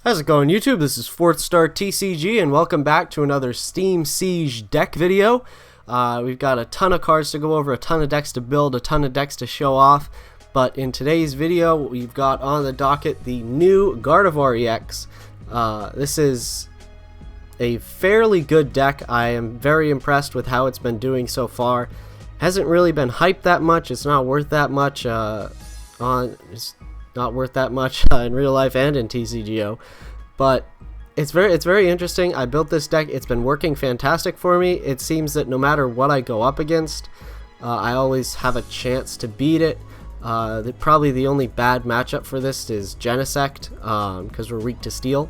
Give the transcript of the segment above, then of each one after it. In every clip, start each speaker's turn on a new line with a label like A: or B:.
A: How's it going, YouTube? This is FourthStarTCG, and welcome back to another Steam Siege deck video. We've got a ton of cards to go over, a ton of decks to build, a ton of decks to show off. But in today's video, we've got on the docket the new Gardevoir EX. This is a fairly good deck. I am very impressed with how it's been doing so far. Hasn't really been hyped that much. It's not worth that much not worth that much in real life and in TCGO, but it's very interesting. I built this deck. It's been working fantastic for me. It seems that no matter what I go up against, I always have a chance to beat it. Probably the only bad matchup for this is Genesect, because we're weak to steel.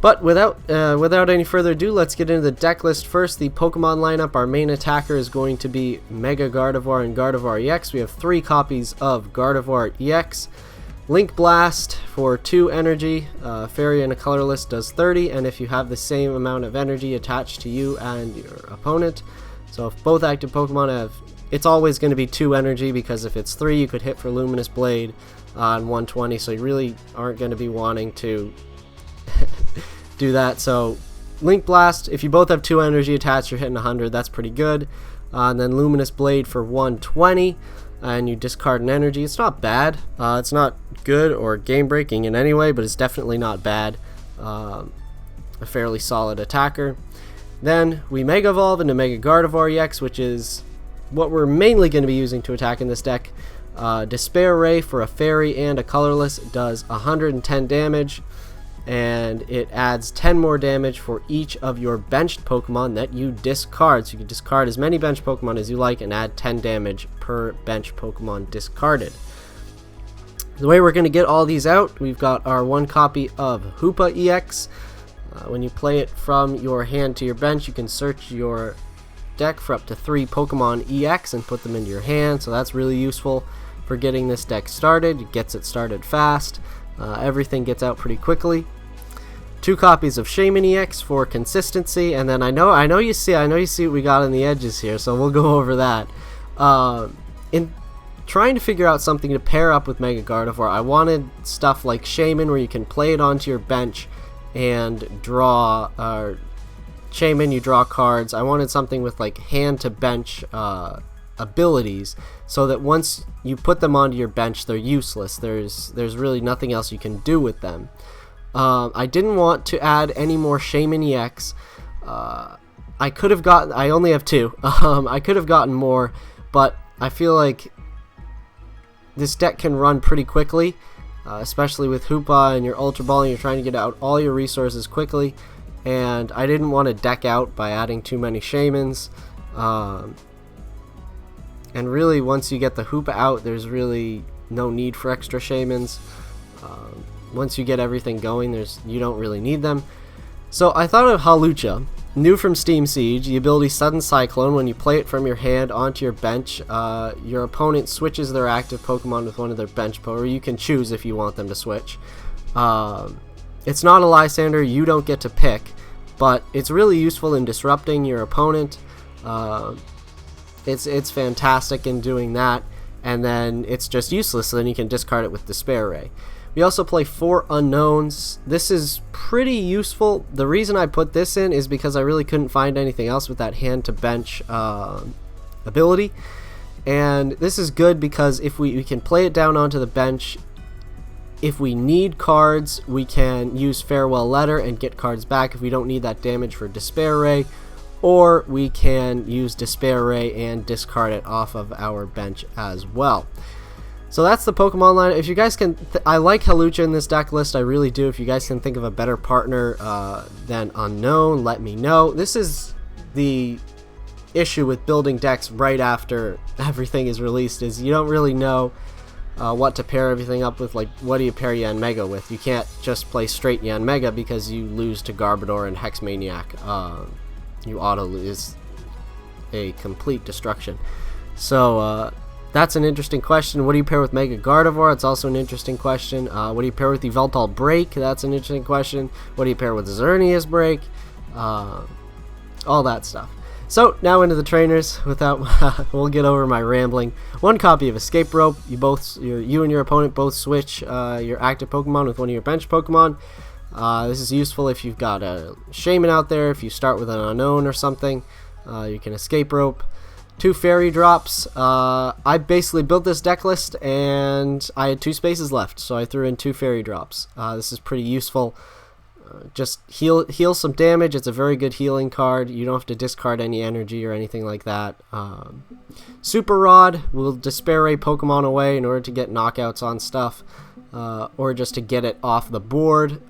A: But without any further ado, let's get into the deck list first. The Pokemon lineup. Our main attacker is going to be Mega Gardevoir and Gardevoir EX. We have 3 copies of Gardevoir EX. Link Blast for 2 energy, Fairy and a colorless does 30, and if you have the same amount of energy attached to you and your opponent, so if both active Pokemon have, it's always going to be 2 energy, because if it's 3 you could hit for Luminous Blade on 120, so you really aren't going to be wanting to do that. So Link Blast, if you both have 2 energy attached, you're hitting 100, that's pretty good. And then Luminous Blade for 120, and you discard an energy. It's not bad. It's not good or game breaking in any way, but it's definitely not bad. A fairly solid attacker. Then we Mega Evolve into Mega Gardevoir EX, which is what we're mainly going to be using to attack in this deck. Despair Ray for a Fairy and a colorless does 110 damage, and it adds 10 more damage for each of your benched Pokemon that you discard. So you can discard as many benched Pokemon as you like and add 10 damage per bench Pokemon discarded. The way we're going to get all these out, we've got our 1 copy of Hoopa EX. When you play it from your hand to your bench, you can search your deck for up to 3 Pokemon EX and put them into your hand, so that's really useful for getting this deck started. It gets it started fast. Everything gets out pretty quickly. 2 copies of Shaman EX for consistency, and then I know you see what we got on the edges here, so we'll go over that. In trying to figure out something to pair up with Mega Gardevoir, I wanted stuff like Shaman, where you can play it onto your bench and draw. Shaman, you draw cards. I wanted something with like hand to bench abilities, so that once you put them onto your bench, they're useless. There's really nothing else you can do with them. I didn't want to add any more Shaman EX. I only have 2. I could have gotten more, but I feel like this deck can run pretty quickly, especially with Hoopa and your Ultra Ball, and you're trying to get out all your resources quickly, and I didn't want to deck out by adding too many Shamans. And really, once you get the Hoopa out, there's really no need for extra Shamans. Once you get everything going, you don't really need them. So I thought of Hawlucha, new from Steam Siege. The ability Sudden Cyclone. When you play it from your hand onto your bench, your opponent switches their active Pokemon with one of their bench Pokemon, or you can choose if you want them to switch. It's not a Lysander, you don't get to pick, but it's really useful in disrupting your opponent. It's fantastic in doing that, and then it's just useless, so then you can discard it with Despair Ray. We also play 4 Unknowns. This is pretty useful. The reason I put this in is because I really couldn't find anything else with that hand to bench ability, and this is good because if we can play it down onto the bench. If we need cards, we can use Farewell Letter and get cards back if we don't need that damage for Despair Ray, or we can use Despair Ray and discard it off of our bench as well. So that's the Pokemon line. If you guys can, I like Hawlucha in this deck list, I really do. If you guys can think of a better partner than Unknown, let me know. This is the issue with building decks right after everything is released, is you don't really know what to pair everything up with. Like, what do you pair Yanmega with? You can't just play straight Yanmega because you lose to Garbodor and Hexmaniac. You auto lose, a complete destruction. So that's an interesting question. What do you pair with Mega Gardevoir? It's also an interesting question. What do you pair with Yveltal Break? That's an interesting question. What do you pair with Xerneas Break? All that stuff. So now into the trainers. We'll get over my rambling. 1 copy of Escape Rope. You and your opponent both switch your active Pokemon with one of your bench Pokemon. This is useful if you've got a Shaman out there, if you start with an unknown or something. You can escape rope. 2 fairy drops. I basically built this deck list and I had 2 spaces left, so I threw in 2 fairy drops. This is pretty useful. Just heal some damage. It's a very good healing card. You don't have to discard any energy or anything like that. Super Rod will Despair Ray Pokemon away in order to get knockouts on stuff, or just to get it off the board.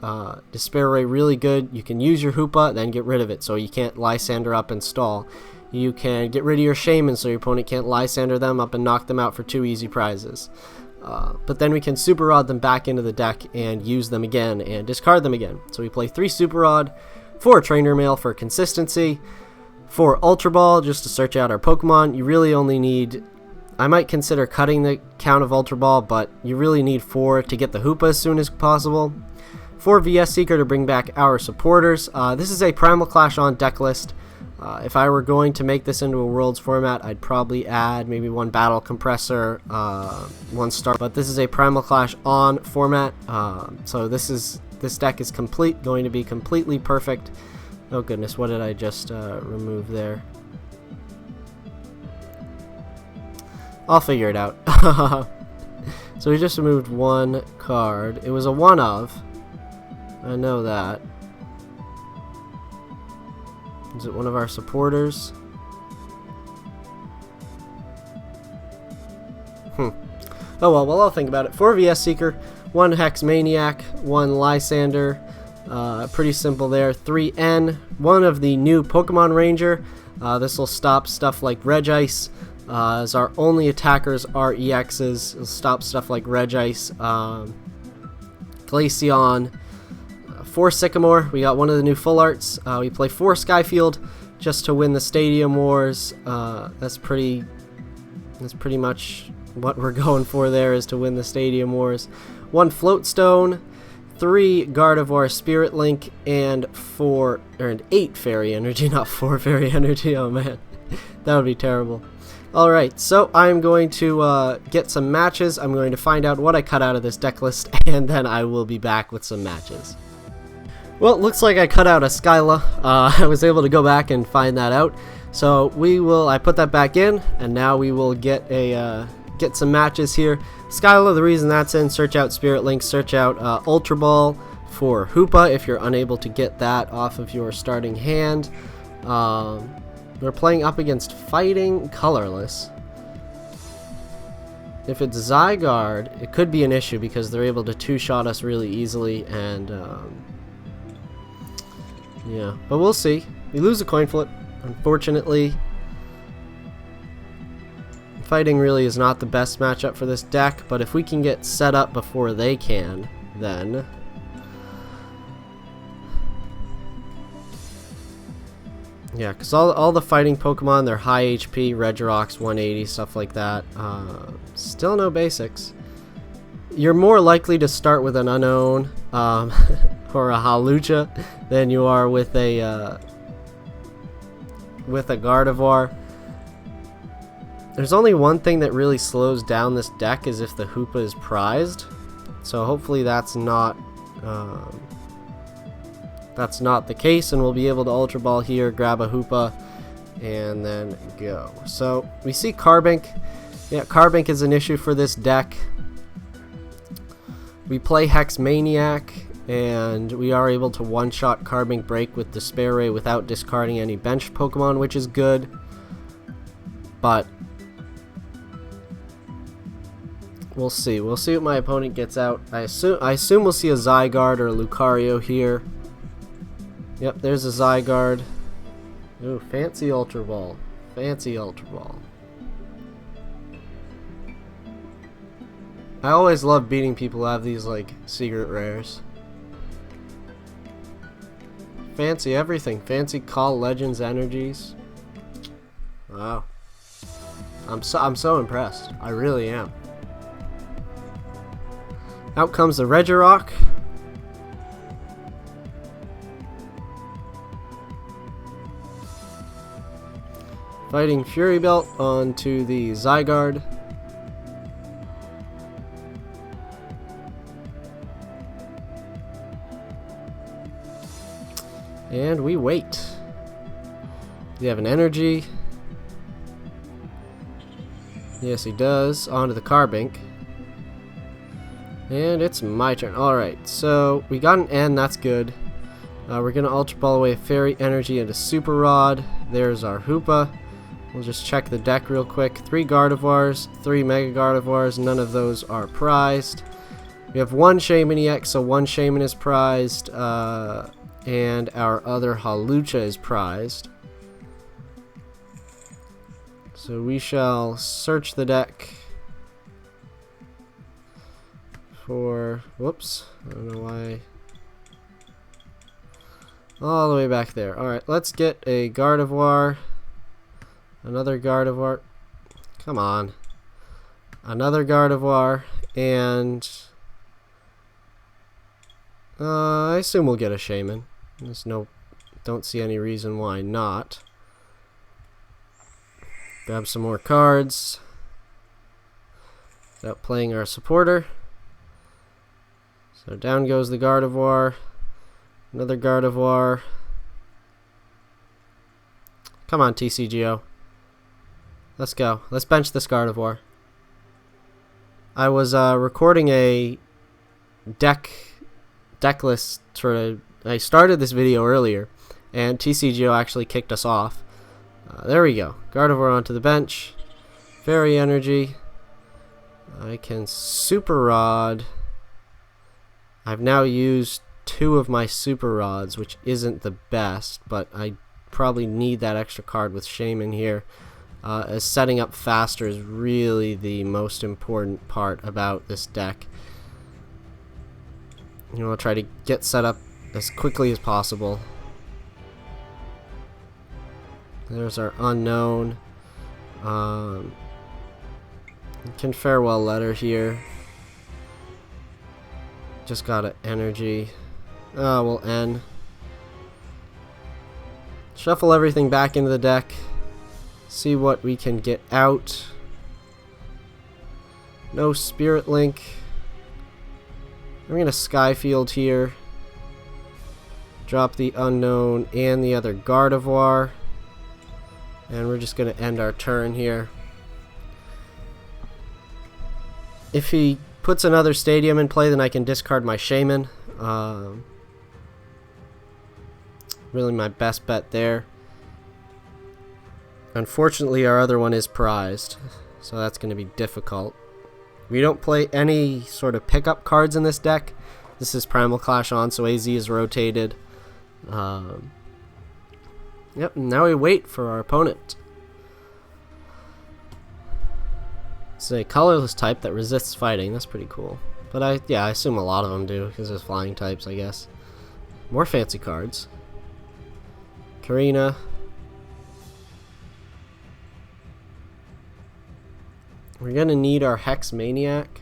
A: Despair Ray really good. You can use your Hoopa, then get rid of it, so you can't Lysander up and stall. You can get rid of your Shaman so your opponent can't Lysander them up and knock them out for 2 easy prizes. But then we can Super Rod them back into the deck and use them again and discard them again. So we play 3 Super Rod, 4 Trainer Mail for consistency, 4 Ultra Ball just to search out our Pokemon. You really only need, I might consider cutting the count of Ultra Ball, but you really need 4 to get the Hoopa as soon as possible. 4 VS Seeker to bring back our supporters. This is a Primal Clash on deck list. If I were going to make this into a Worlds format, I'd probably add maybe 1 Battle Compressor, 1 Star, but this is a Primal Clash on format, so this deck is going to be completely perfect. Oh goodness, what did I just remove there? I'll figure it out. So we just removed 1 card. It was a 1 of. I know that. Is it one of our supporters? Oh well, I'll think about it. 4 VS Seeker, 1 Hex Maniac, 1 Lysander. Pretty simple there. 3 N, 1 of the new Pokemon Ranger. This will stop stuff like Regice, as our only attackers are EXs. It'll stop stuff like Regice, Glaceon. 4 Sycamore, we got 1 of the new full arts. We play 4 Skyfield just to win the Stadium Wars. That's pretty much what we're going for there, is to win the Stadium Wars. 1 Floatstone, 3 Gardevoir Spirit Link, and 8 Fairy Energy, not 4 Fairy Energy. Oh man, that would be terrible. Alright, so I'm going to get some matches. I'm going to find out what I cut out of this deck list, and then I will be back with some matches. Well, it looks like I cut out a Skyla. I was able to go back and find that out. So I put that back in, and now we will get some matches here. Skyla, the reason that's in, search out Spirit Link, search out Ultra Ball for Hoopa if you're unable to get that off of your starting hand. We're playing up against Fighting Colorless. If it's Zygarde, it could be an issue because they're able to 2-shot us really easily, and yeah, but we'll see. We lose a coin flip, unfortunately. Fighting really is not the best matchup for this deck, but if we can get set up before they can, then yeah, because all the fighting Pokemon, they're high HP, Regirox 180, stuff like that. Still no basics. You're more likely to start with an unknown or a Halucha than you are with a Gardevoir. There's only one thing that really slows down this deck, is if the Hoopa is prized. So hopefully that's not the case, and we'll be able to Ultra Ball here, grab a Hoopa, and then go. So we see Carbink. Yeah, Carbink is an issue for this deck. We play Hex Maniac, and we are able to one-shot Carbink Break with Despair Ray without discarding any bench Pokemon, which is good. But we'll see. We'll see what my opponent gets out. I assume we'll see a Zygarde or a Lucario here. Yep, there's a Zygarde. Ooh, fancy Ultra Ball. Fancy Ultra Ball. I always love beating people who have these, like, secret rares. Fancy everything. Fancy Call Legends energies. Wow. I'm so impressed. I really am. Out comes the Regirock. Fighting Fury Belt onto the Zygarde. And we wait. We have an energy. Yes, he does. Onto the Carbink. And it's my turn. Alright, so we got an N, that's good. We're going to Ultra Ball away Fairy Energy into Super Rod. There's our Hoopa. We'll just check the deck real quick. 3 Gardevoirs, 3 Mega Gardevoirs. None of those are prized. We have 1 Shaman EX, so 1 Shaman is prized. And our other Hawlucha is prized. So we shall search the deck for... Whoops. I don't know why... All the way back there. Alright, let's get a Gardevoir. Another Gardevoir. Come on. Another Gardevoir. And... I assume we'll get a Shaman. Don't see any reason why not. Grab some more cards. Without playing our supporter. So down goes the Gardevoir. Another Gardevoir. Come on, TCGO. Let's go. Let's bench this Gardevoir. I was recording a Decklist sort of... I started this video earlier, and TCGO actually kicked us off. There we go. Gardevoir onto the bench. Fairy Energy. I can Super Rod. I've now used 2 of my Super Rods, which isn't the best, but I probably need that extra card with Shaman here. As setting up faster is really the most important part about this deck. You know, I'll try to get set up as quickly as possible. There's our unknown. Can farewell letter here. Just got an energy. Oh, we'll end. Shuffle everything back into the deck. See what we can get out. No Spirit Link. I'm going to Skyfield here. Drop the unknown and the other Gardevoir. And we're just going to end our turn here. If he puts another Stadium in play, then I can discard my Shaman. Really my best bet there. Unfortunately, our other one is prized, so that's going to be difficult. We don't play any sort of pickup cards in this deck. This is Primal Clash on, so AZ is rotated. Yep, now we wait for our opponent. It's a colorless type that resists fighting. That's pretty cool. But I assume a lot of them do, because there's flying types, I guess. More fancy cards. Karina. We're going to need our Hex Maniac.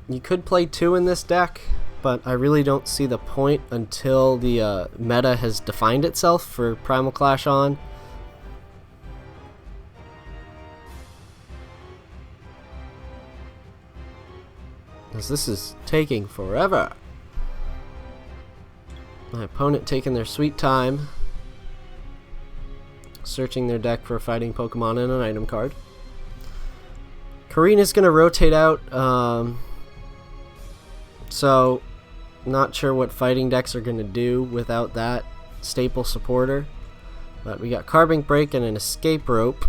A: You could play 2 in this deck, but I really don't see the point until the meta has defined itself for Primal Clash on. Because this is taking forever. My opponent taking their sweet time. Searching their deck for a fighting Pokemon and an item card. Karina's going to rotate out. So, not sure what fighting decks are going to do without that staple supporter. But we got Carbink Break and an Escape Rope.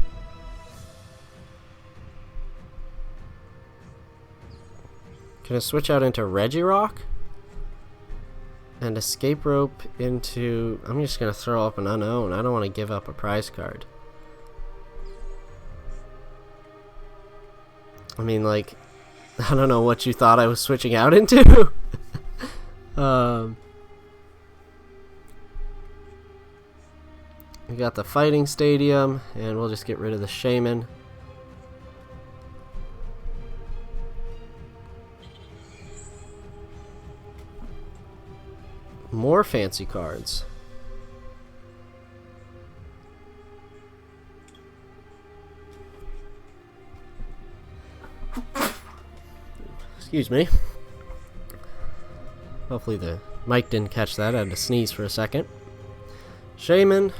A: Can I switch out into Regirock? And Escape Rope into... I'm just going to throw up an unknown. I don't want to give up a prize card. I mean, like... I don't know what you thought I was switching out into. We got the Fighting Stadium, and we'll just get rid of the Shaman. More fancy cards. Excuse me. Hopefully the Mike didn't catch that. I had to sneeze for a second. Shaman.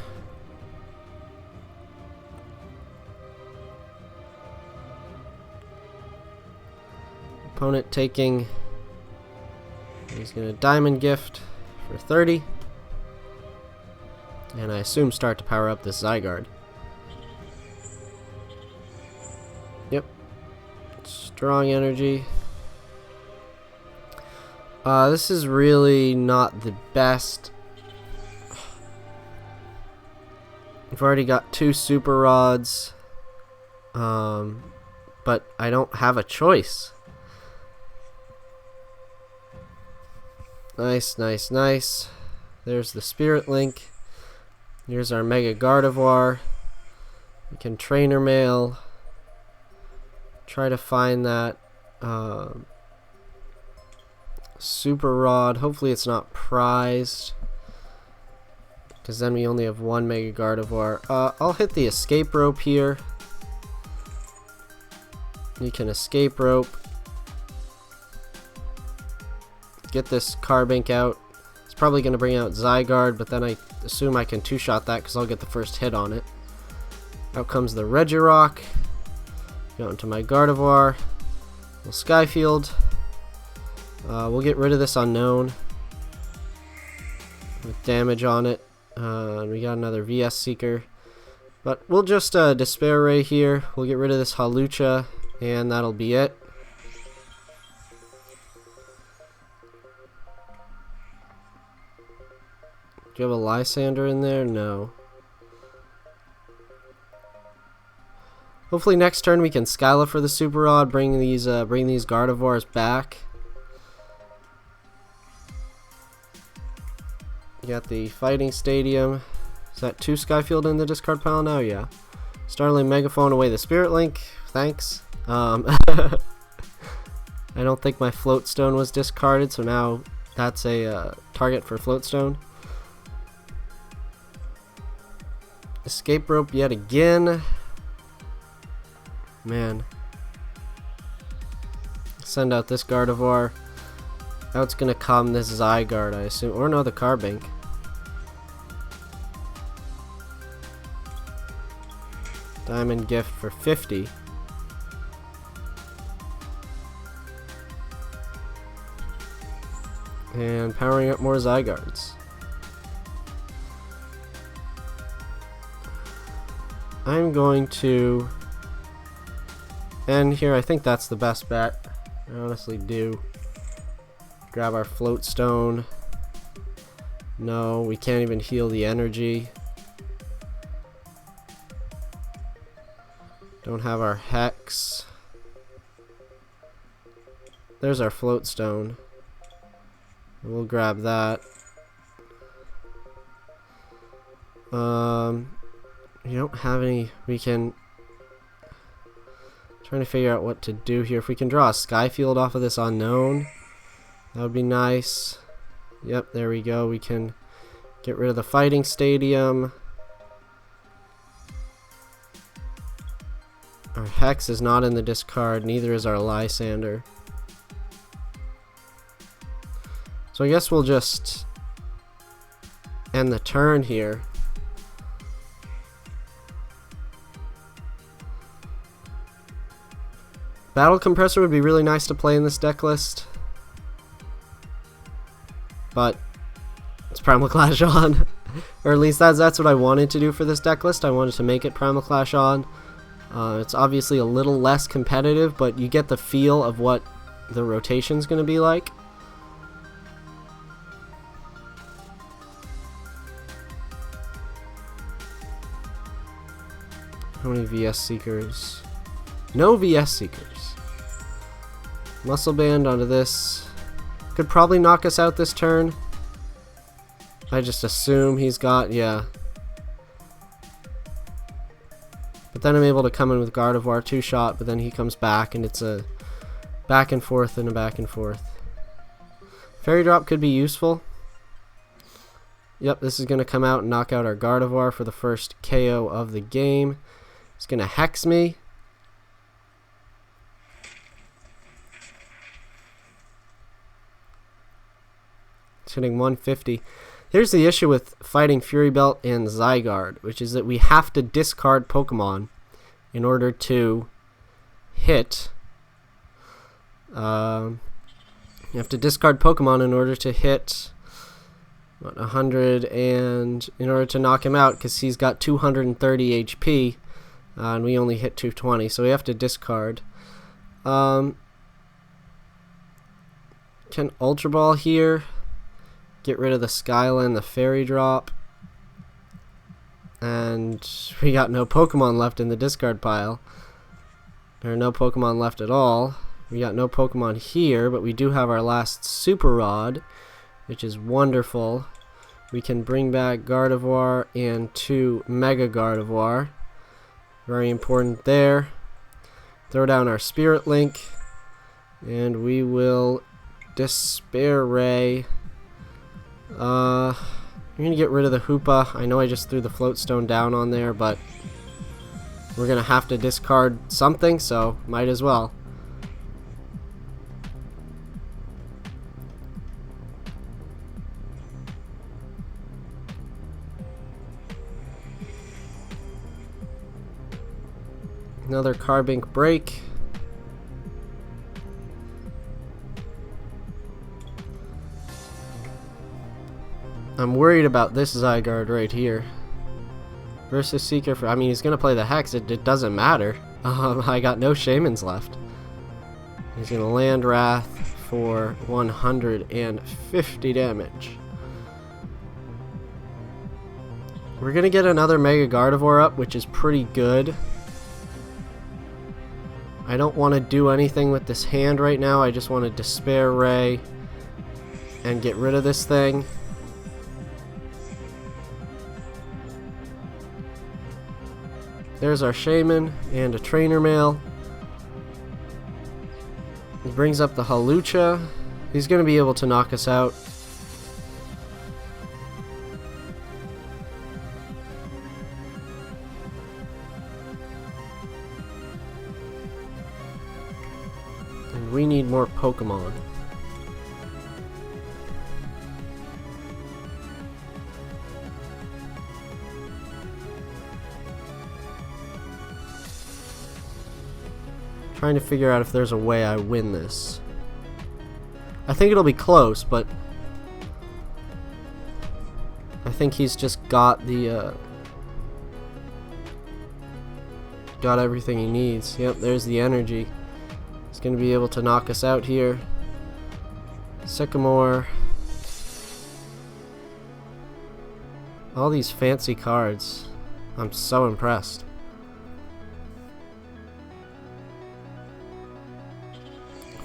A: Opponent taking. He's going to Diamond Gift for 30. And I assume start to power up this Zygarde. Yep. Strong energy. This is really not the best. I've already got 2 Super Rods. But I don't have a choice. Nice, nice, nice. There's the Spirit Link. Here's our Mega Gardevoir. We can Trainer Mail. Try to find that Super Rod. Hopefully it's not prized, because then we only have 1 Mega Gardevoir. I'll hit the Escape Rope here. You can Escape Rope. Get this Carbink out. It's probably going to bring out Zygarde, but then I assume I can 2-shot that because I'll get the first hit on it. Out comes the Regirock. Go into my Gardevoir. We'll Skyfield. We'll get rid of this Unknown with damage on it. And we got another VS Seeker. But we'll just Despair Ray here. We'll get rid of this Hawlucha, and that'll be it. Do you have a Lysander in there? No. Hopefully next turn we can Skyla for the Super Rod, bring these Gardevoirs back. You got the Fighting Stadium. Is that 2 Skyfield in the discard pile now? Yeah. Starling Megaphone away the Spirit Link. Thanks. I don't think my Floatstone was discarded, so now that's a target for Floatstone. Escape Rope yet again. Man. Send out this Gardevoir. Out's gonna come this Zygarde, I assume. Or no, the Carbink. Diamond Gift for 50. And powering up more Zygardes. I'm going to end here. I think that's the best bet. I honestly do. Grab our Floatstone. No, we can't even heal the energy. Don't have our Hex. There's our Floatstone. We'll grab that. You don't have any. We can. Trying to figure out what to do here. If we can draw a Skyfield off of this Unknown, that would be nice. Yep, there we go. We can get rid of the Fighting Stadium. Our Hex is not in the discard, neither is our Lysander. So I guess we'll just end the turn here. Battle Compressor would be really nice to play in this deck list, but it's Primal Clash on. Or at least that's what I wanted to do for this deck list. I wanted to make it Primal Clash on. It's obviously a little less competitive, but you get the feel of what the rotation's going to be like. How many VS Seekers? No VS Seekers. Muscle Band onto this. Could probably knock us out this turn. I just assume he's got, yeah. But then I'm able to come in with Gardevoir 2-shot, but then he comes back and it's a back and forth and a back and forth. Fairy Drop could be useful. Yep, this is going to come out and knock out our Gardevoir for the first KO of the game. It's going to Hex me. It's hitting 150. Here's the issue with fighting Fury Belt and Zygarde, which is that we have to discard Pokemon in order to hit. You have to discard Pokemon in order to hit 100, and in order to knock him out, because he's got 230 HP, and we only hit 220, so we have to discard. Can Ultra Ball here get rid of the Skyland, the Fairy Drop, and we got no Pokemon left in the discard pile. There are no Pokemon left at all. We got no Pokemon here, but we do have our last Super Rod, which is wonderful. We can bring back Gardevoir and 2 Mega Gardevoir. Very important there. Throw down our Spirit Link, and we will Despair Ray. We're going to get rid of the Hoopa. I know I just threw the Float Stone down on there, but we're going to have to discard something, so might as well. Another Carbink Break. I'm worried about this Zygarde right here. Versus Seeker for, I mean, he's going to play the Hex. It doesn't matter. I got no Shamans left. He's going to land Wrath for 150 damage. We're going to get another Mega Gardevoir up, which is pretty good. I don't want to do anything with this hand right now. I just want to Despair Ray and get rid of this thing. There's our Shaman and a Trainer Mail. He brings up the Hawlucha. He's going to be able to knock us out. And we need more Pokemon. Trying to figure out if there's a way I win this. I think it'll be close, but I think he's just got the got everything he needs. Yep, there's the energy. He's gonna be able to knock us out here. Sycamore. All these fancy cards. I'm so impressed.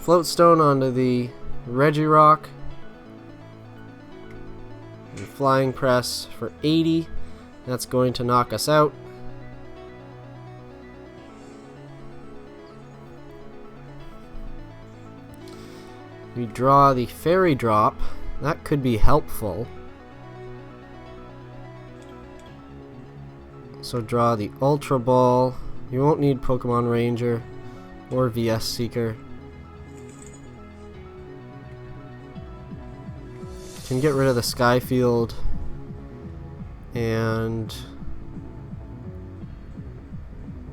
A: Float Stone onto the Regirock. And Flying Press for 80. That's going to knock us out. We draw the Fairy Drop. That could be helpful. So draw the Ultra Ball. You won't need Pokemon Ranger or VS Seeker. Can get rid of the Skyfield and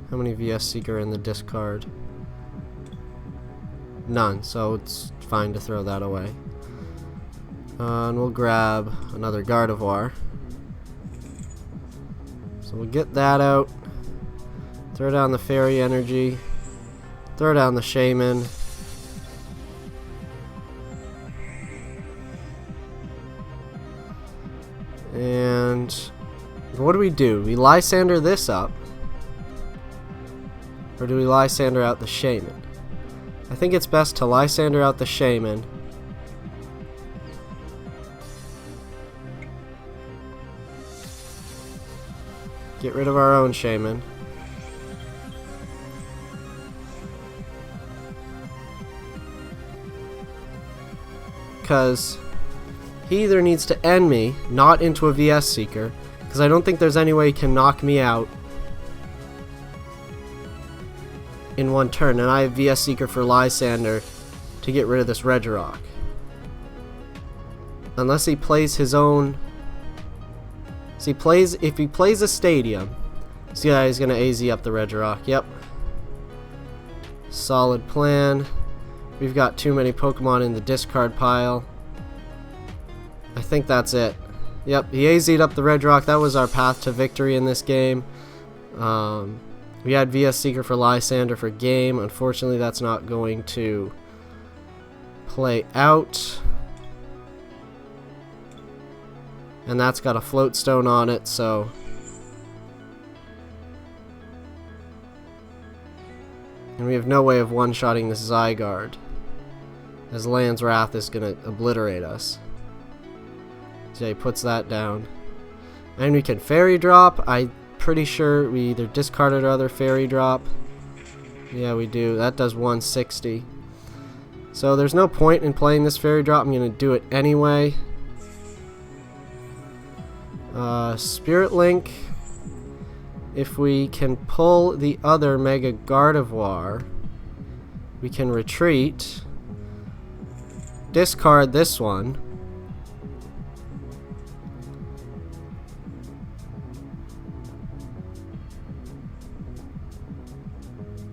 A: how many VS Seeker in the discard? None, so it's fine to throw that away. And we'll grab another Gardevoir. So we'll get that out. Throw down the Fairy Energy. Throw down the Shaman. And what do? We Lysander this up? Or do we Lysander out the Shaman? I think it's best to Lysander out the Shaman. Get rid of our own Shaman. Because he either needs to end me, not into a VS Seeker, because I don't think there's any way he can knock me out in one turn, and I have VS Seeker for Lysander to get rid of this Regirock. Unless he plays his own. So if he plays a stadium. See, yeah, he's gonna AZ up the Regirock. Yep. Solid plan. We've got too many Pokemon in the discard pile. I think that's it. Yep, he AZ'd up the Regirock. That was our path to victory in this game. We had VS Seeker for Lysander for game. Unfortunately, that's not going to play out. And that's got a Float Stone on it, so... And we have no way of one-shotting this Zygarde, as Land's Wrath is going to obliterate us. So he puts that down. And we can Fairy Drop. I'm pretty sure we either discarded our other Fairy Drop. Yeah, we do. That does 160. So there's no point in playing this Fairy Drop. I'm going to do it anyway. Spirit Link. If we can pull the other Mega Gardevoir, we can retreat, discard this one,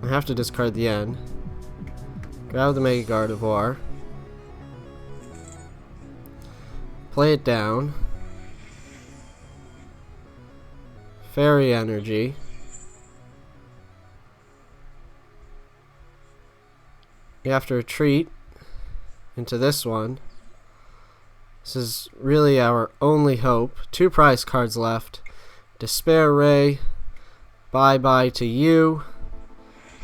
A: I have to discard the end, grab the Mega Gardevoir, play it down, Fairy Energy. We have to retreat into this one. This is really our only hope. 2 prize cards left. Despair Ray. Bye-bye to you.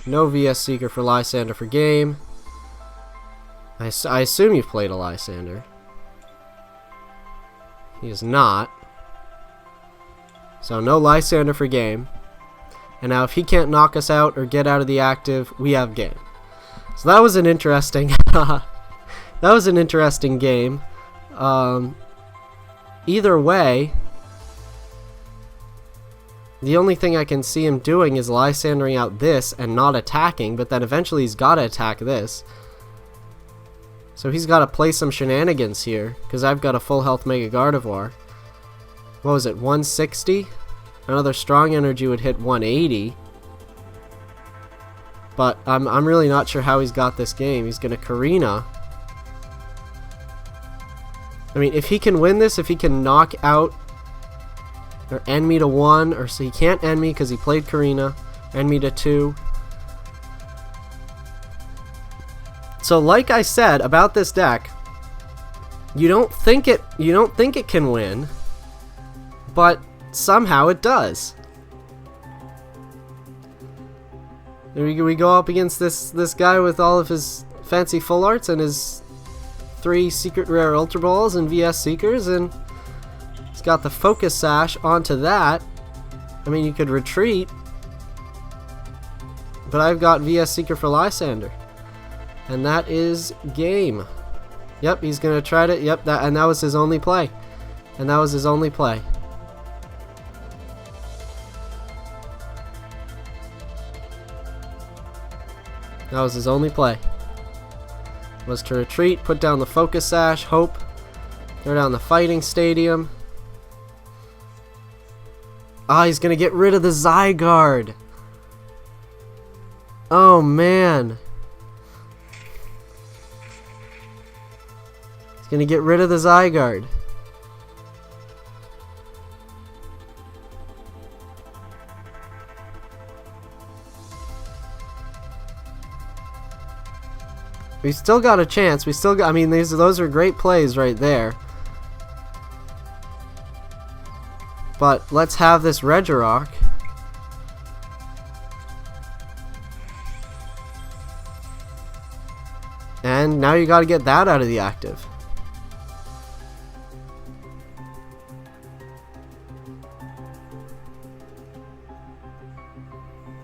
A: No VS Seeker for Lysander for game. I assume you've played a Lysander. He is not. So no Lysander for game. And now if he can't knock us out or get out of the active, we have game. So that was an interesting game. Either way, the only thing I can see him doing is Lysandering out this and not attacking, but then eventually he's got to attack this. So he's got to play some shenanigans here, because I've got a full health Mega Gardevoir. What was it, 160? Another strong energy would hit 180. But I'm really not sure how he's got this game. He's going to Karina. I mean, if he can win this, if he can knock out or end me to 1, or so he can't end me because he played Karina, end me to 2. So like I said about this deck, you don't think it can win, but somehow it does. We go up against this guy with all of his fancy full arts and his 3 secret rare Ultra Balls and VS Seekers, and he's got the Focus Sash onto that. I mean, you could retreat, but I've got VS Seeker for Lysander, and that is game. Yep, he's gonna try to. Yep, and that was his only play, and that was his only play. That was his only play. Was to retreat, put down the Focus Sash, hope, throw down the Fighting Stadium. Ah, he's gonna get rid of the Zygarde. Oh man. He's gonna get rid of the Zygarde. We still got a chance. We still got. I mean, those are great plays right there. But let's have this Regirock. And now you got to get that out of the active.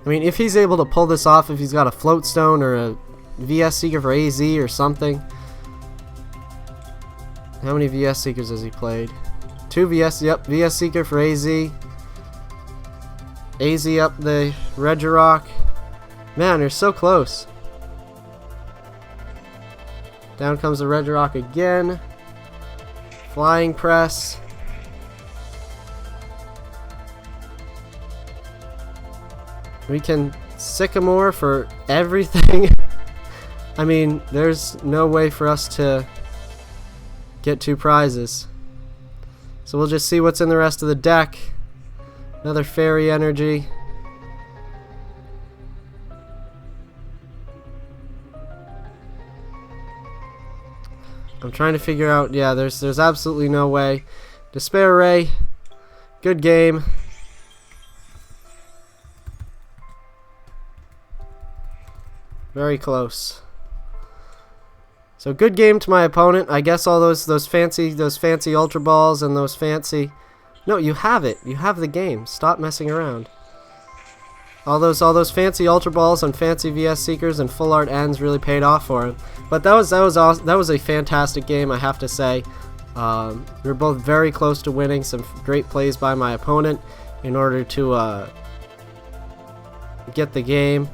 A: I mean, if he's able to pull this off, if he's got a Float Stone or a VS Seeker for AZ or something. How many VS Seekers has he played? 2 VS, yep, VS Seeker for AZ. AZ up the Regirock. Man, you're so close. Down comes the Regirock again. Flying Press. We can Sycamore for everything. I mean, there's no way for us to get 2 prizes. So we'll just see what's in the rest of the deck. Another Fairy Energy. I'm trying to figure out, yeah, there's absolutely no way. Despair Ray. Good game. Very close. So good game to my opponent. I guess all those fancy Ultra Balls and those fancy. No, you have it. You have the game. Stop messing around. All those fancy Ultra Balls and fancy VS Seekers and full art ends really paid off for him. But that was awesome. That was a fantastic game, I have to say. We were both very close to winning. Some great plays by my opponent in order to get the game,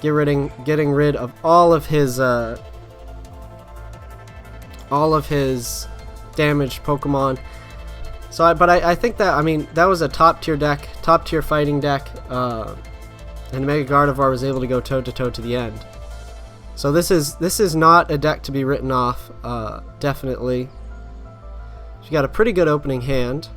A: getting rid of all of his damaged Pokemon. So, I think that, I mean, that was a top tier deck, top tier fighting deck, and Mega Gardevoir was able to go toe to toe to the end. So this is not a deck to be written off, definitely. She got a pretty good opening hand.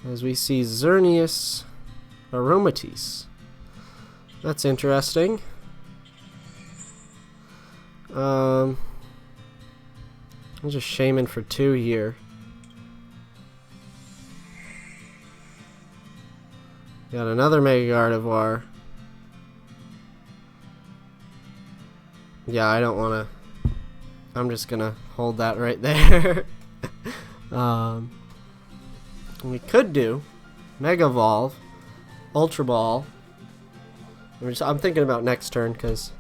A: As we see Xerneas, Aromatisse. That's interesting. I'll just Shaman for 2 here. Got another Mega Gardevoir. Yeah, I don't want to. I'm just gonna hold that right there. We could do Mega Evolve, Ultra Ball. I'm thinking about next turn, because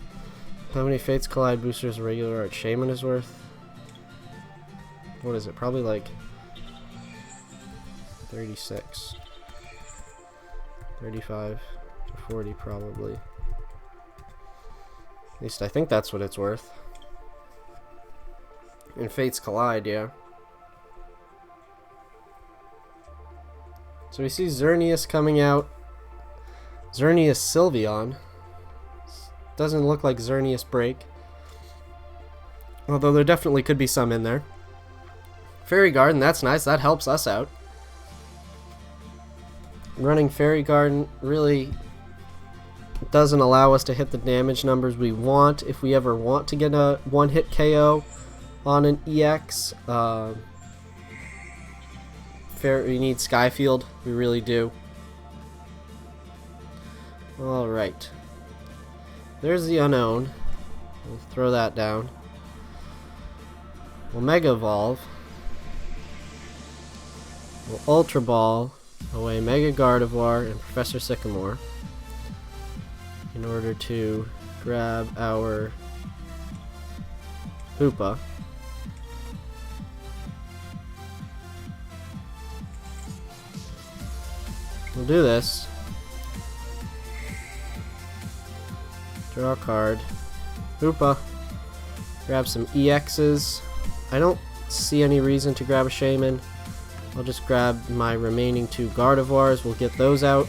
A: how many Fates Collide boosters regular art Shaman is worth? What is it? Probably like 36. 35 to 40 probably. At least I think that's what it's worth. In Fates Collide, yeah. So we see Xerneas coming out. Xerneas Sylveon. Doesn't look like Xerneas Break. Although there definitely could be some in there. Fairy Garden, that's nice. That helps us out. Running Fairy Garden really doesn't allow us to hit the damage numbers we want if we ever want to get a one-hit KO on an EX. We need Skyfield. We really do. Alright. There's the Unknown. We'll throw that down. We'll Mega Evolve. We'll Ultra Ball away Mega Gardevoir and Professor Sycamore in order to grab our Hoopa. We'll do this. Draw a card. Hoopa. Grab some EXs. I don't see any reason to grab a Shaman. I'll just grab my remaining 2 Gardevoirs. We'll get those out.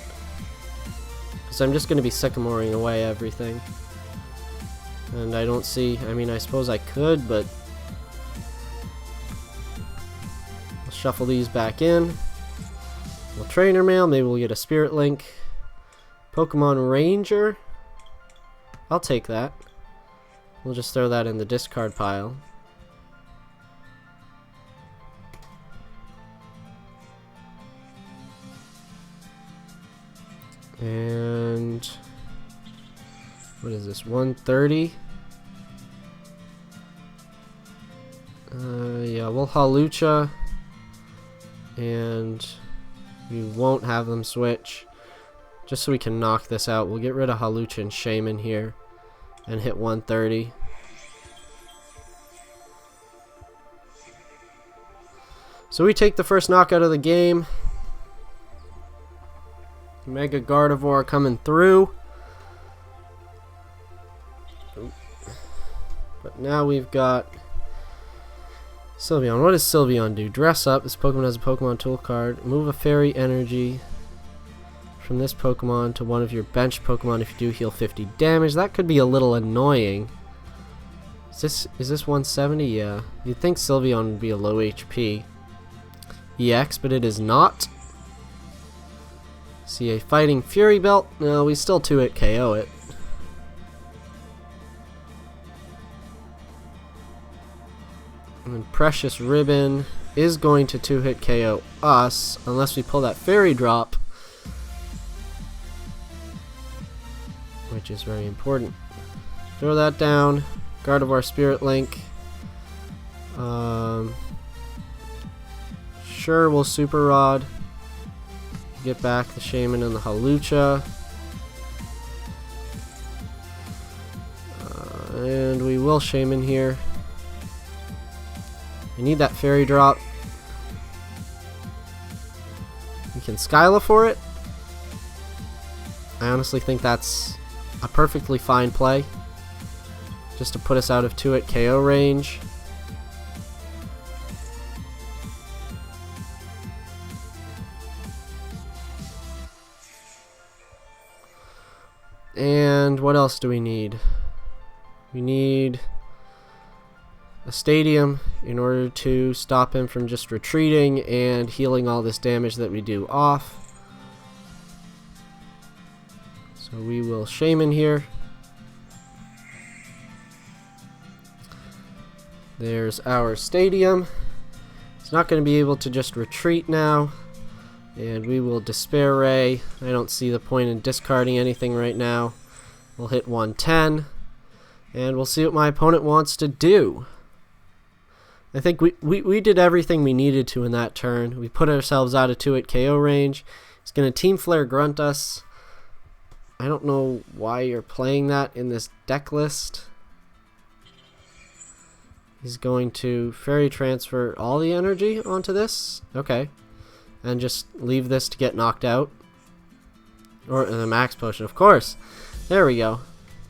A: Because I'm just going to be Sycamoring away everything. And I don't see... I mean, I suppose I could, but... I'll shuffle these back in. We'll Trainer Mail. Maybe we'll get a Spirit Link. Pokemon Ranger. I'll take that. We'll just throw that in the discard pile. And what is this? 130. Yeah, we'll Hawlucha, and we won't have them switch, just so we can knock this out. We'll get rid of Hawlucha and Shaman here, and hit 130. So we take the first knockout of the game. Mega Gardevoir coming through. But now we've got Sylveon. What does Sylveon do? Dress up. This Pokemon has a Pokemon tool card. Move a fairy energy from this Pokemon to one of your bench Pokemon. If you do, heal 50 damage. That could be a little annoying. Is this 170? Yeah. You'd think Sylveon would be a low HP EX, but it is not. See a Fighting Fury Belt. No, we still 2-hit KO it. And Precious Ribbon is going to 2-hit KO us unless we pull that Fairy Drop, which is very important. Throw that down. Gardevoir Spirit Link. Sure, we'll Super Rod. Get back the Shaman and the Hawlucha. And we will Shaman here. I need that Fairy Drop. We can Skyla for it. I honestly think that's a perfectly fine play, just to put us out of 2-hit KO range. And what else do we need? We need a Stadium in order to stop him from just retreating and healing all this damage that we do off. So we will Shaman here. There's our Stadium. It's not going to be able to just retreat now. And we will Despair Ray. I don't see the point in discarding anything right now. We'll hit 110. And we'll see what my opponent wants to do. I think we did everything we needed to in that turn. We put ourselves out of 2-hit KO range. He's going to Team Flare Grunt us. I don't know why you're playing that in this deck list. He's going to Fairy Transfer all the energy onto this. Okay. And just leave this to get knocked out. Or the Max Potion, of course. There we go.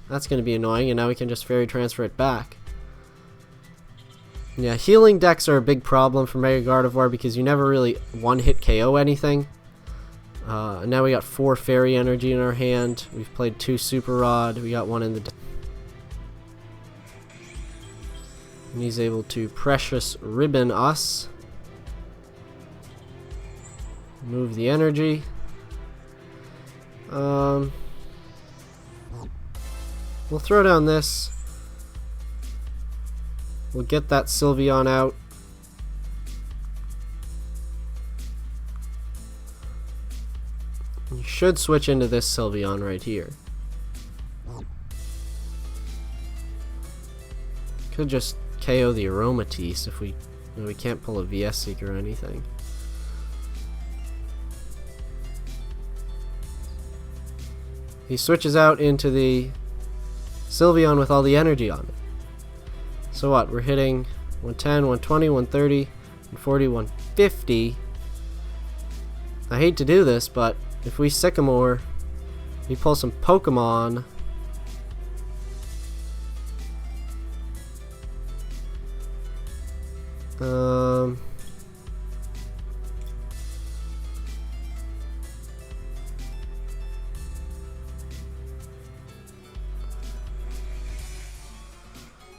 A: That's going to be annoying, and now we can just Fairy Transfer it back. Yeah, healing decks are a big problem for Mega Gardevoir because you never really one-hit KO anything. Now we got 4 Fairy Energy in our hand. We've played 2 Super Rod. We got 1 in the deck. And he's able to Precious Ribbon us. Move the energy. We'll throw down this. We'll get that Sylveon out. You should switch into this Sylveon right here. Could just KO the Aromatisse if we can't pull a VS Seeker or anything. He switches out into the Sylveon with all the energy on it. So what? We're hitting 110, 120, 130, 140, 150. I hate to do this, but if we Sycamore, we pull some Pokemon.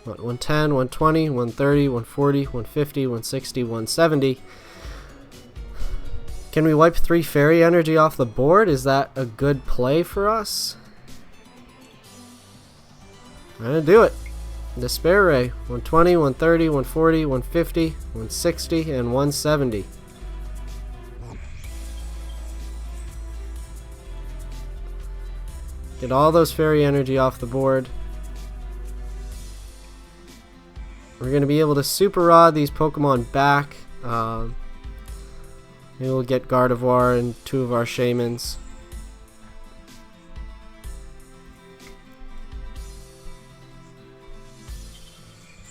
A: What, 110, 120, 130, 140, 150, 160, 170. Can we wipe 3 Fairy Energy off the board? Is that a good play for us? I'm gonna do it. Despair Ray. 120, 130, 140, 150, 160, and 170. Get all those Fairy Energy off the board. We're going to be able to Super Rod these Pokemon back. Maybe we'll get Gardevoir and 2 of our Shamans.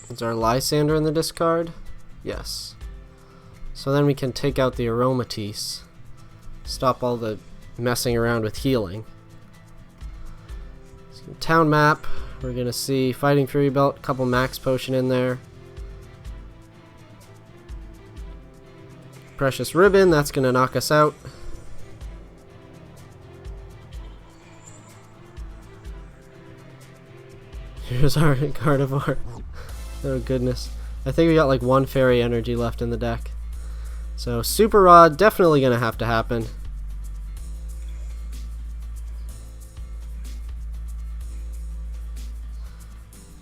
A: Is our Lysander in the discard? Yes. So then we can take out the Aromatisse. Stop all the messing around with healing. So, town map, we're gonna see Fighting Fury Belt, couple max potion in there. Precious Ribbon, that's gonna knock us out. Here's our Gardevoir. Oh goodness. I think we got like one fairy energy left in the deck. So Super Rod definitely gonna have to happen.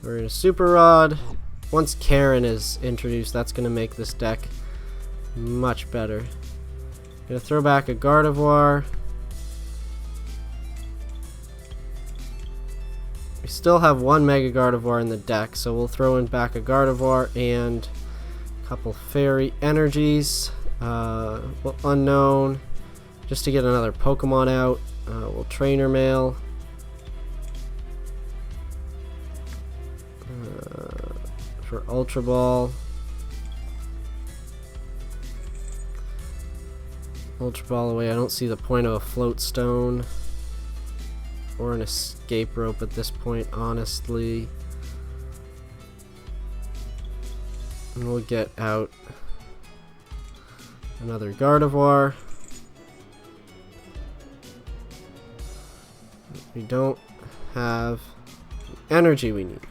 A: We're gonna Super Rod. Once Karen is introduced, that's gonna make this deck much better. Gonna throw back a Gardevoir. We still have one Mega Gardevoir in the deck, so we'll throw in back a Gardevoir and a couple Fairy Energies. Unknown, just to get another Pokemon out. We'll Trainer Mail. For Ultra Ball. Ultra Ball away. I don't see the point of a Float Stone or an Escape Rope at this point, honestly. And we'll get out another Gardevoir. We don't have the energy we need.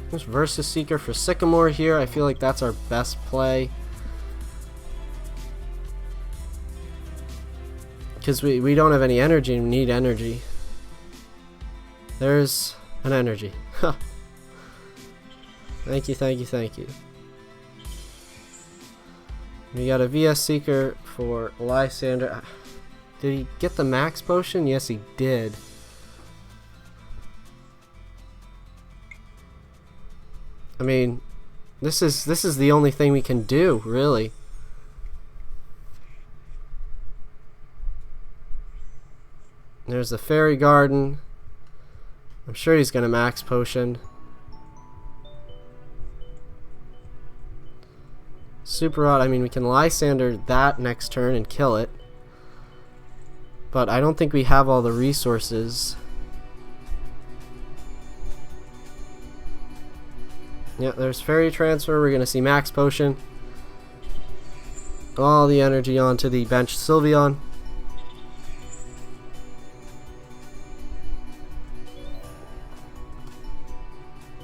A: There's Versus Seeker for Sycamore here. I feel like that's our best play. Because we don't have any energy and we need energy. There's an energy. Huh. Thank you, thank you, thank you. We got a VS Seeker for Lysander. Did he get the max potion? Yes, he did. I mean, this is the only thing we can do, really. There's the Fairy Garden. I'm sure he's gonna max potion. Super Rod, I mean, we can Lysander that next turn and kill it. But I don't think we have all the resources. Yeah, there's Fairy Transfer. We're going to see max potion. All the energy onto the bench Sylveon.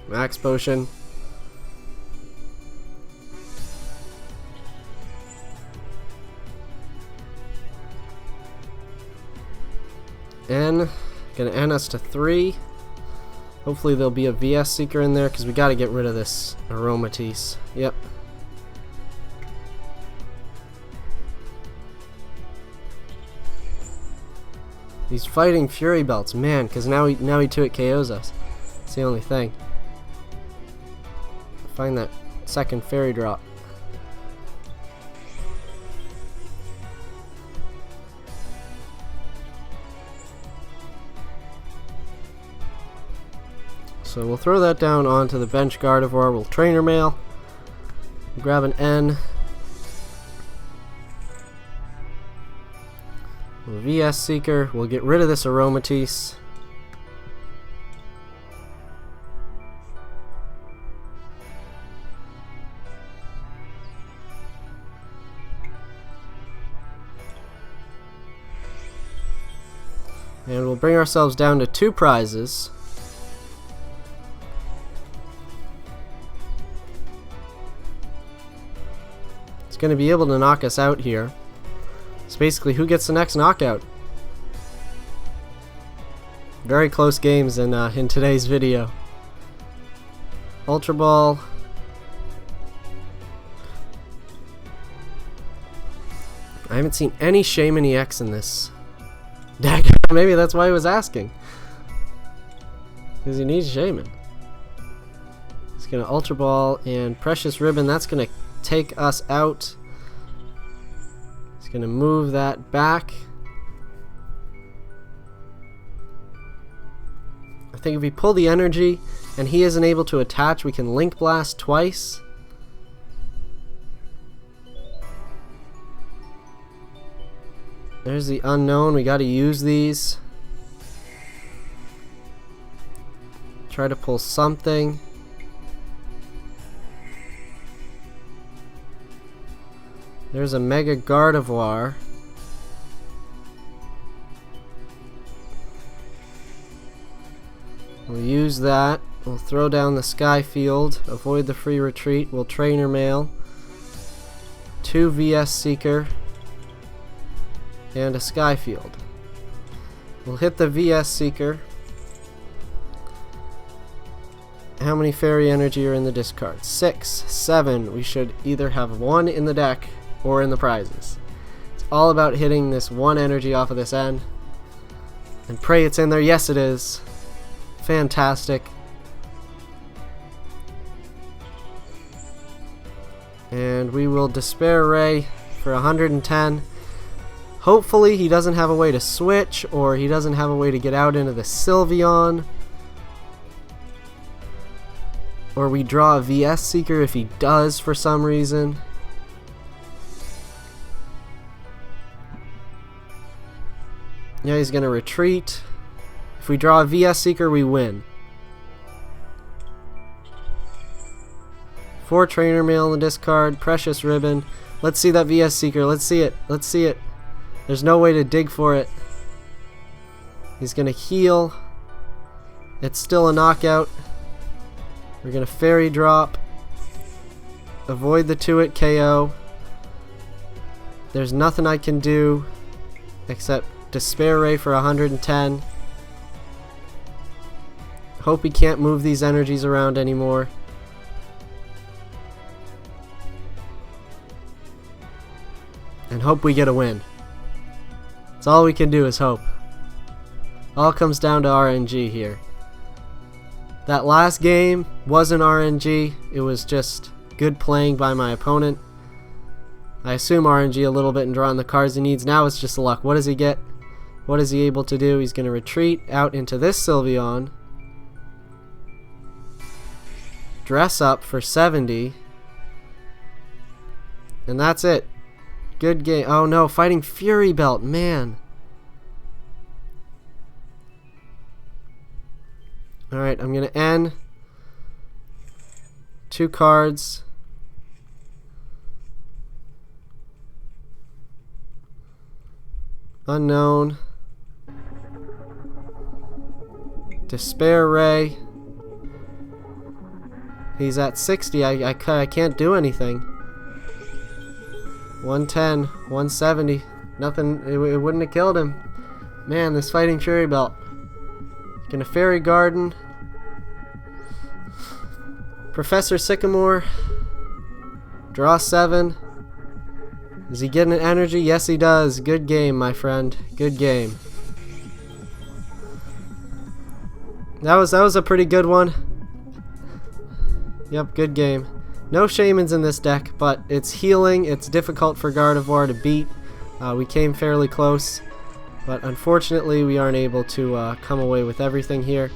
A: Max potion. N. Gonna N us to 3. Hopefully there'll be a VS Seeker in there because we got to get rid of this Aromatisse. Yep. These Fighting Fury Belts, man, because now he 2-hit KOs us. It's the only thing. Find that second Fairy drop. So we'll throw that down onto the bench Gardevoir. We'll Trainer Mail. Grab an N. We'll VS Seeker. We'll get rid of this Aromatisse. And we'll bring ourselves down to 2 prizes. It's going to be able to knock us out here. So basically, who gets the next knockout? Very close games in today's video. Ultra Ball. I haven't seen any Shaman EX in this deck. Maybe that's why he was asking. Because he needs Shaman. He's going to Ultra Ball and Precious Ribbon. That's going to take us out. He's going to move that back. I think if we pull the energy and he isn't able to attach, we can Link Blast twice. There's the unknown. We got to use these. Try to pull something. There's a Mega Gardevoir. We'll use that. We'll throw down the Sky Field. Avoid the free retreat. We'll Trainer Mail. 2 VS Seeker. And a Sky Field. We'll hit the VS Seeker. How many Fairy Energy are in the discard? 6, 7. We should either have 1 in the deck or in the prizes. It's all about hitting this 1 energy off of this end. And pray it's in there. Yes, it is. Fantastic. And we will Despair Ray for 110. Hopefully he doesn't have a way to switch, or he doesn't have a way to get out into the Sylveon. Or we draw a VS Seeker if he does for some reason. Yeah, he's going to retreat. If we draw a VS Seeker, we win. 4 Trainer Mail in the discard. Precious Ribbon. Let's see that VS Seeker. Let's see it. Let's see it. There's no way to dig for it. He's going to heal. It's still a knockout. We're going to Fairy Drop. Avoid the 2-hit KO. There's nothing I can do except Despair Ray for 110. Hope he can't move these energies around anymore. And hope we get a win. That's all we can do is hope. All comes down to RNG here. That last game wasn't RNG. It was just good playing by my opponent. I assume RNG a little bit in drawing the cards he needs. Now it's just luck. What does he get? What is he able to do? He's going to retreat out into this Sylveon. Dress up for 70. And that's it. Good game. Oh no, fighting Fury Belt, man. Alright, I'm going to end. 2 cards. Unknown. Despair Ray. He's at 60. I can't do anything. 110, 170. Nothing. It wouldn't have killed him. Man, this fighting Fury Belt. Gonna Fairy Garden. Professor Sycamore. Draw 7. Is he getting an energy? Yes, he does. Good game, my friend. Good game. That was a pretty good one. Yep, good game. No Shamans in this deck, but it's healing. It's difficult for Gardevoir to beat. We came fairly close, but unfortunately we aren't able to come away with everything here.